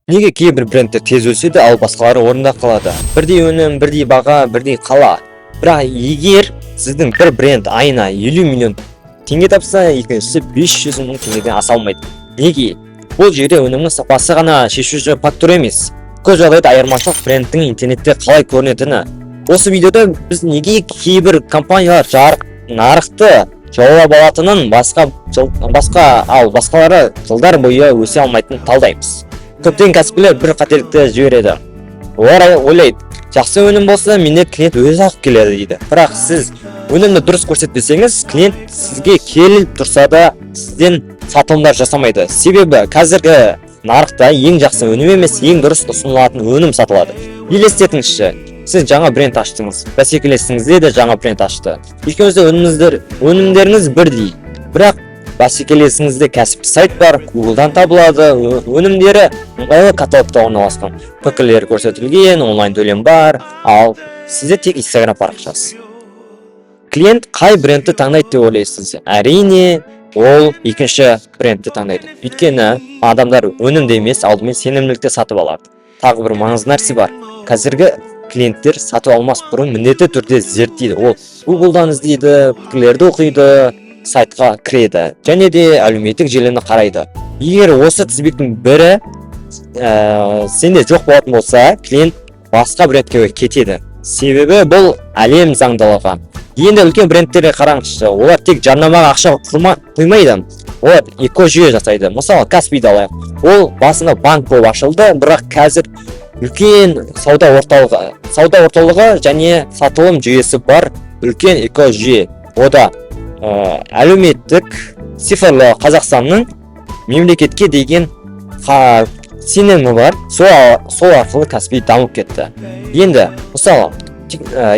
Неге кейбір брендтер тез өседі, ал басқалары орында қалады? Бірдей өнім, бірдей баға, бірдей қала. Бірақ егер сіздің бір бренд айына 50 миллион теңге тапса, екіншісі 500 мың теңгеден аса алмайды. Неге? Бұл жерде өнімнің сапасы ғана шешуші фактор емес. Көп жағдайда айырмашылық брендтің интернетте қалай көрінетіні. Осы видеода біз неге кейбір компаниялар нарықты жаулап алатынын, ал басқалары жылдар бойы өсе алмайтынын талдаймыз. Көптеген кәсіпкерлер бір қателікті жібереді. Олар ойлайды, жақсы өнім болса, менде клиент өзі алып келеді дейді. Бірақ сіз өнімді дұрыс көрсетпесеңіз, клиент сізге келіп тұрса да сізден сатылымдар жасамайды. Себебі қазіргі нарықта ең жақсы өнім емес, ең дұрыс ұсынылатын өнім сатылады. Елестетіңізші, сіз жаңа бренд аштыңыз, бәсекелесіңізде де жаңа бренд ашты. Екеуіңізде өнімдеріңіз бірдей, бірақ бәсекелесіңізде кәсіпті сайт бар, Google-дан табылады, өнімдері ыңғайлы каталогта орналасқан, пікірлер көрсетілген, онлайн төлем бар, ал сізде тек Instagram парақшасы. Клиент қай брендті таңдайды деп ойлайсыз? Әрине, ол екінші брендті таңдайды. Өйткені адамдар өнімді емес, алдымен сенімділікті сатып алады. Тағы бір маңызды нәрсе бар. Қазіргі клиенттер сатып алмас бұрын міндетті түрде зерттейді. Ол Google-дан іздейді, пікірлерді оқиды, сайтқа кіреді, және де әлеуметтік желіні қарайды. Егер осы тізбектің бірі сенде жоқ болатын болса, клиент басқа брендке кетеді. Себебі бұл әлем заңдылығы. Енді үлкен брендтерге қараңызшы, олар тек жарнамаға ақша құймайды, олар экожүйе жасайды. Мысалы, Каспийді алайық. Ол басында банк болып ашылды, бірақ қазір үлкен сауда орталығы және сатылым жүйесі бар үлкен экожүйе. Ода әлеуметтік цифрлы Қазақстанның мемлекетке деген сенімі бар, сол арқылы Каспий дамып кетті. Енді, мысалы,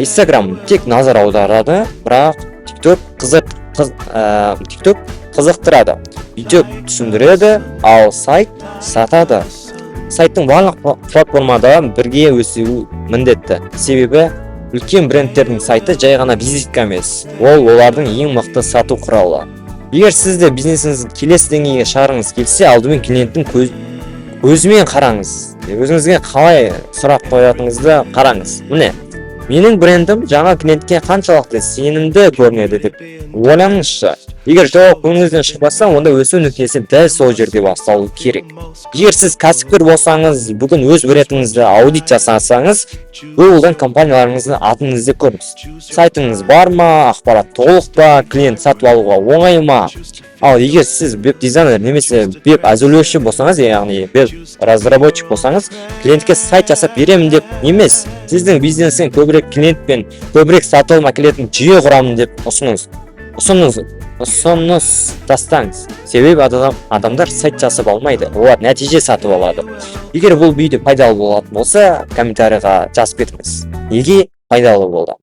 Instagram тек назар аударады, бірақ TikTok қызықтырады, YouTube түсіндіреді, ал сайт сатады. Сайттың барлық платформада бірге өсуі міндетті. Себебі үлкен брендтердің сайты жай ғана визитка емес, ол олардың ең мықты сату құралы. Егер сізді бизнесіңізді келесі деңгейге шығарғыңыз келсе, алдымен клиенттің көзімен қараңыз. Өзіңізге қалай сұрақ қоятыныңызды қараңыз. Міне, менің брендім жаңа клиентке қаншалықты сенімді көрінеді деп ойланыңызшы. Егер жауап көңіліңізден шықпаса, онда өсу нүктесі дәл сол жерде басталуы керек. Егер сіз кәсіпкер болсаңыз, бүгін өз брендіңізді аудит жасасаңыз, Google-дан компанияларыңыздың атын іздеп көріңіз. Сайтыңыз бар ма, ақпарат толық па, клиент сатып алуға оңай ма? Ал егер сіз веб-дизайнер немесе веб-әзірлеуші болсаңыз, яғни веб-разработчик болсаңыз, клиентке сайт жасап беремін деп емес, сіздің бизнестің көбірек клиентпен көбірек сатылым әкелетін жүйе құрамын деп ұсыныс тастаңыз. Себебі адамдар сайт жасап алмайды, олар нәтиже сатып алады. Егер бұл видео пайдалы болатын болса, комментарийға жазып кетіңіз. Неге пайдалы болды?